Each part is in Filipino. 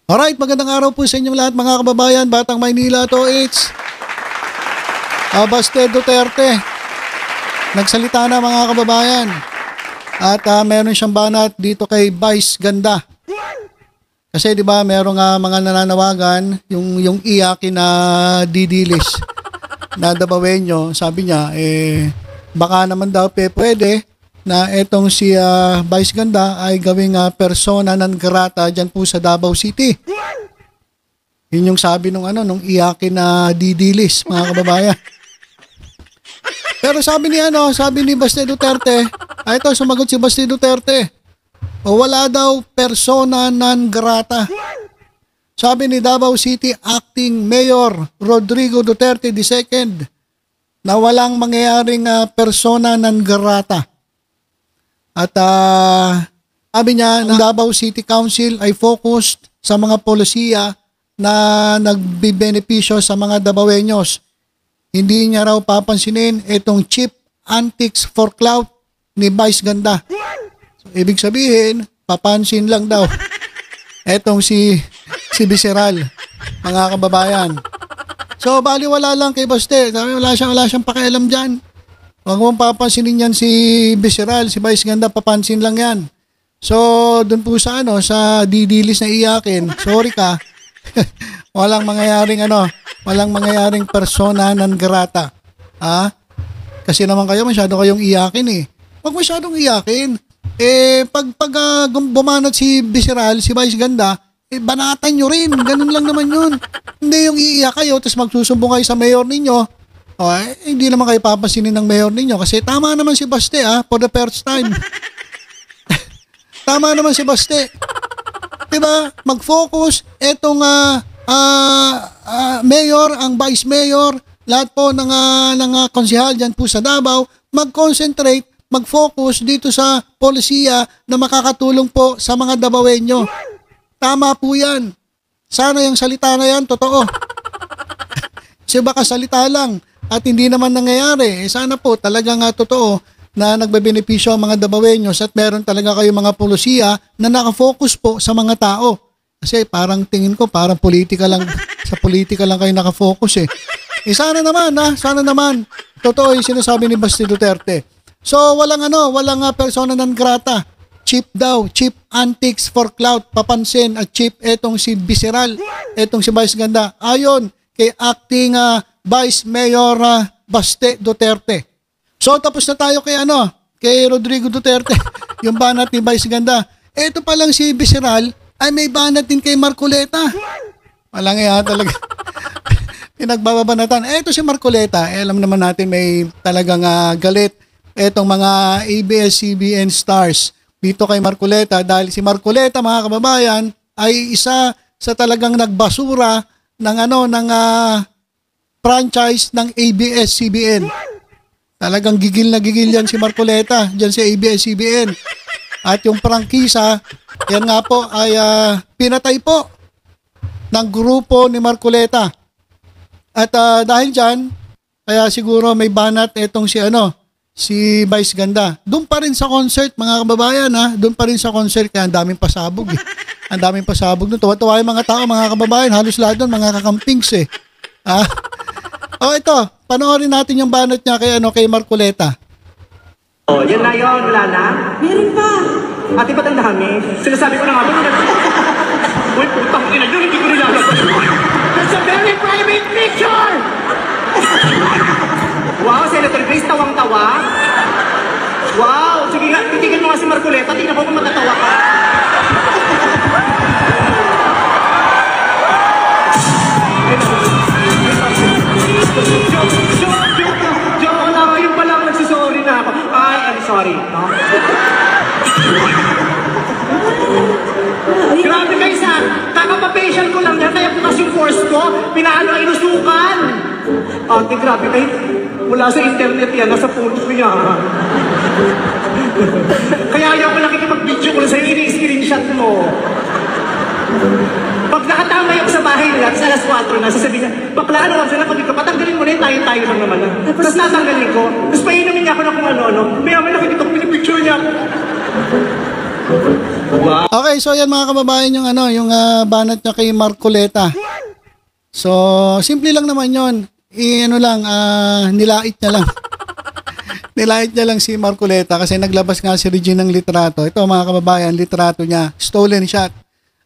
Alright, magandang araw po sa inyong lahat mga kababayan. Batang Maynila to, it's Baste Duterte. Nagsalita na mga kababayan. At meron siyang banat dito kay Vice Ganda. Kasi 'di ba, merong mga nananawagan yung iyakin na didilis na Dabawenyo, sabi niya baka naman daw pwede na etong si Vice Ganda ay gawing persona non grata diyan po sa Davao City. Yun yung sabi nung iyakin na didilis mga kababayan. Pero sabi ni Baste Duterte, ito sumagot si Baste Duterte. Wala daw persona non grata. Sabi ni Davao City Acting Mayor Rodrigo Duterte II na walang mangyayaring persona non grata. At sabi niya na Davao City Council ay focused sa mga polisiya na nagbibenepisyo sa mga Dabawenyos. Hindi niya raw papansinin itong cheap antics for clout ni Vice Ganda. So, ibig sabihin, papansin lang daw etong si Visceral, mga kababayan. So, baliwala lang kay Baste. Sabi, wala siyang pakialam dyan. Huwag mong papansinin yan si Visceral, si Vice Ganda, papansin lang yan. So, dun po sa sa didilis na iyakin, sorry ka, walang mangyayaring persona non grata. Kasi naman kayo, masyado kayong iyakin eh. Huwag masyadong iyakin. Pag bumanat si Visceral, si Vice Ganda, banatan nyo rin. Ganun lang naman yun. Hindi yung iiyak kayo, tapos magsusumbong kayo sa mayor ninyo. Hindi naman kayo papansinin ng mayor ninyo kasi tama naman si Baste for the first time. Tama naman si Baste. Diba? Mag-focus etong mayor, ang vice mayor, lahat po ng konsehal dyan po sa Davao, mag-concentrate, mag-focus dito sa polisiya na makakatulong po sa mga Dabawenyo. Tama po yan. Sana yung salita na yan, totoo. Kasi baka salita lang at hindi naman nangyayari. Sana po talagang totoo na nagbebenepisyo ang mga Dabawenyos at meron talaga kayong mga polisiya na nakafocus po sa mga tao. Kasi parang tingin ko parang politika lang, sa politika lang kayo nakafocus sana naman totoo yung sinasabi ni Baste Duterte. So walang persona non grata. Cheap daw, cheap antics for clout, papansin at cheap etong si Visceral, etong si Vice Ganda. Ayon kay acting Vice Mayor Baste Duterte. So tapos na tayo kay Rodrigo Duterte, yung banat ni Vice Ganda. Ito pa lang si Visceral ay may banat din kay Marcoleta. Walang talaga. Pinagbabanatan. Ito si Marcoleta, alam naman natin may talagang galit etong mga ABS-CBN stars dito kay Marcoleta dahil si Marcoleta mga kababayan ay isa sa talagang nagbasura ng franchise ng ABS-CBN. Talagang gigil na gigil yan si Marcoleta dyan sa ABS-CBN. At yung prangkisa, yan nga po ay pinatay po ng grupo ni Marcoleta. At dahil dyan, kaya siguro may banat etong si Vice Ganda. Doon pa rin sa concert mga kababayan doon pa rin sa concert kaya ang daming pasabog Ang daming pasabog doon. Tuwa-tuwa yung mga tao mga kababayan. Halos lahat doon mga kakampings ito, panoorin natin yung banat niya kay Marcoleta. Yan na yun, wala na? Meron pa. Ate, ba't ang dami? Sinasabi ko na nga ba? Uy, putang ina yun, hindi ko nilalabas. That's a very private picture! Wow, Senator Grace, tawang-tawa. Wow, sige nga, titigil mo nga si Marcoleta, tingnan ko kung matatawa ka. Joke lang, yun pala ako nagsisorry na ako. I'm sorry. Grabe guys kakapapacial ko lang yan, kaya bukas yung force ko, inusukan. Ate, grabe kayo, mula sa internet yan, nasa phone ko yan. Kaya ayaw ko nakikipag-video ko lang sa'yo, ini-screenshot mo. Pag nakatamay ako sa bahay nila, sa alas 4 na, sasabihin niya, bakla, sila, patanggalin mo na yun, tayo lang naman na. Tapos natanggalin ko, tapos painumin niya ako na kung ano-ano, may nakikitok, pinipicture niya. Wow. Okay, so yan mga kababayan yung yung banat niya kay Marcoleta. So, simple lang naman yon. Nilait niya lang. Nilait niya lang si Marcoleta kasi naglabas nga si Regine ng litrato. Ito mga kababayan, litrato niya, stolen shot.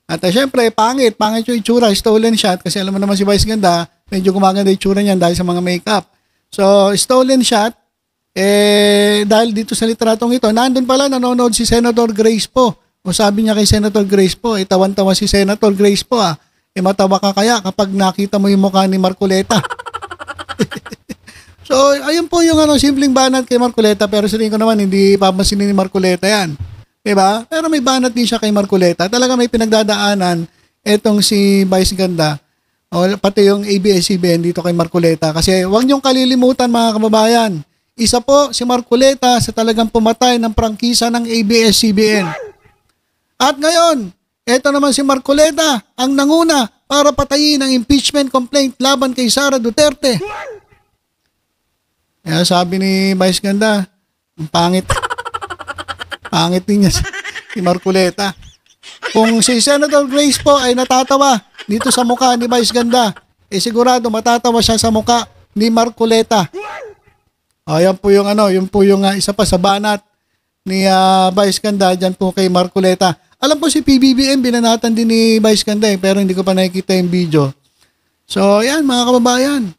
At syempre, pangit yung itsura, stolen shot kasi alam mo naman si Vice Ganda, medyo gumaganda yung itsura niyan dahil sa mga makeup. So, stolen shot, dahil dito sa litratong ito, nandun pala nanonood si Senator Grace po. O sabi niya kay Senator Grace po, tawan-tawa si Senator Grace po matawa ka kaya kapag nakita mo yung mukha ni Marcoleta. So, ayun po yung simpleng banat kay Marcoleta, pero sa tingin ko naman hindi papansinin ni Marcoleta yan. Diba? Pero may banat din siya kay Marcoleta. Talaga may pinagdadaanan etong si Vice Ganda o pati yung ABS-CBN dito kay Marcoleta. Kasi huwag niyong kalilimutan mga kababayan. Isa po si Marcoleta sa talagang pumatay ng prangkisa ng ABS-CBN. At ngayon, eto naman si Marcoleta ang nanguna para patayin ang impeachment complaint laban kay Sara Duterte. Kaya sabi ni Vice Ganda, ang pangit. Pangit din niya si Marcoleta. Kung si Senator Grace po ay natatawa dito sa mukha ni Vice Ganda, sigurado matatawa siya sa mukha ni Marcoleta. Yan po yung yun po yung isa pa sa banat ni Vice Ganda dyan po kay Marcoleta. Alam ko si PBBM binanatan din ni Vice Ganda pero hindi ko pa nakikita yung video. So, yan mga kababayan.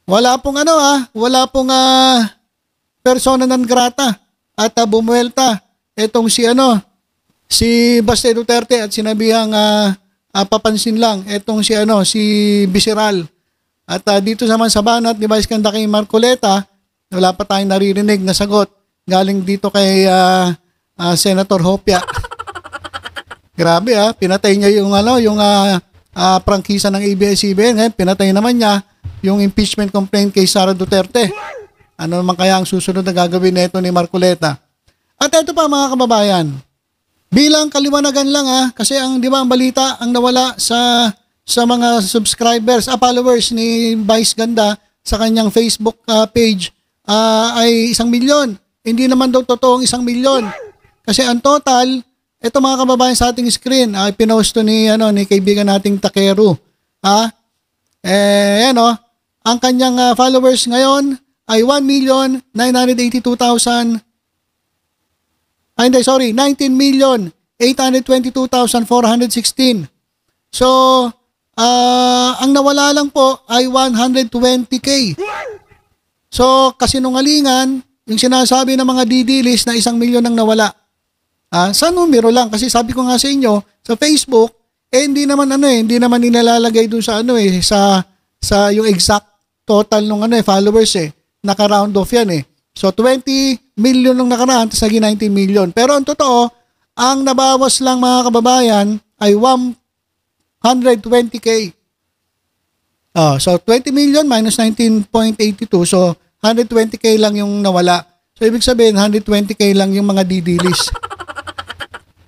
Wala pong wala pong persona non grata at bumuelta etong si Baste Duterte at sinabihang papansin lang etong si Bisiral. At dito naman sa banat ni Vice Ganda kay Marcoleta, wala pa tayong naririnig na sagot galing dito kay Senator Hopia. Grabe pinatay niya yung prangkisa ng ABS-CBN, ngayon pinatay naman niya yung impeachment complaint kay Sara Duterte. Ano naman kaya ang susunod na gagawin nito ni Marcoleta? At ito pa mga kababayan, bilang kaliwanagan lang kasi ang di ba ang balita ang nawala sa mga subscribers, followers ni Vice Ganda sa kanyang Facebook page ay 1 milyon. Hindi naman daw totoong 1 milyon. Kasi ang total, ito mga kababayan sa ating screen, pinost to ni kaibigan nating Takeru. Ang kanyang followers ngayon ay 19,822,416. So, ang nawala lang po ay 120K. So, kasinungalingan, yung sinasabi ng mga didilis na 1 milyon ang nawala. Sa numero lang kasi sabi ko nga sa inyo sa Facebook hindi naman nilalagay doon sa sa yung exact total ng followers naka-round off yan So 20 million nung nakaraan tapos naging 19 million. Pero ang totoo, ang nabawas lang mga kababayan ay 120K. So 20 million minus 19.82 so 120K lang yung nawala. So ibig sabihin 120K lang yung mga didilis.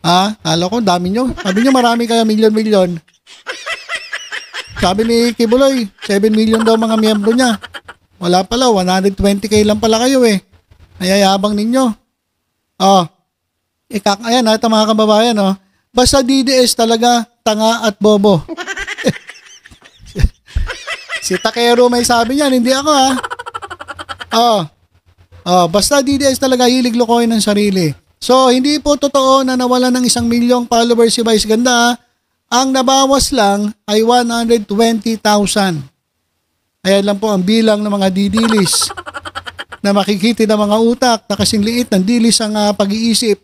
Kala ko, dami nyo. Sabi nyo, marami kaya milyon-milyon. Sabi ni Kibuloy, 7 million daw mga miyembro niya. Wala pala, 120K lang pala kayo Nayayabang ninyo. Ayan ito mga kababayan, basta DDS talaga, tanga at bobo. Si Takeru may sabi niyan, hindi ako basta DDS talaga, hilig lukoy ng sarili. So, hindi po totoo na nawala ng 1 milyong followers si Vice Ganda. Ang nabawas lang ay 120,000. Ayan lang po ang bilang ng mga didilis na makikita ng mga utak na kasing liit ng dilis ang pag-iisip.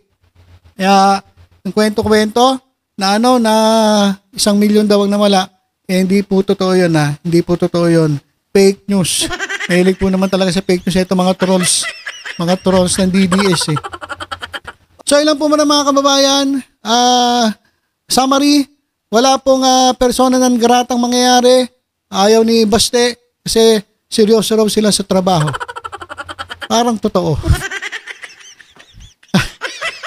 Kaya, ng kwento-kwento na na 1 milyon daw ang nawala, hindi po totoo yun Hindi po totoo yun. Fake news. Mahilig po naman talaga sa fake news ito mga trolls. Mga trolls ng DDS So ilan po muna mga kababayan, summary, wala pong persona non gratang mangyayari, ayaw ni Baste kasi seryoso raw sila sa trabaho. Parang totoo.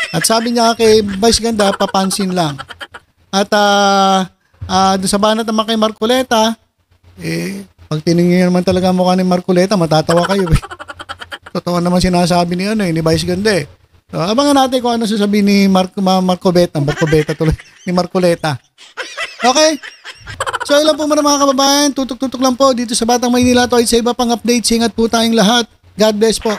At sabi niya kay Vice Ganda, papansin lang. At doon sa banat naman kay Marcoleta, pag tiningin naman talaga ang mukha ni Marcoleta, matatawa kayo Totoo naman sinasabi ni Vice Ganda So, abangan natin kung ano sasabihin ni Marcobeta tuloy, ni Marcoleta. Okay? So, ilan po muna mga kababayan, tutok-tutok lang po dito sa Batang Maynila to. Sa iba pang updates, ingat po tayong lahat. God bless po.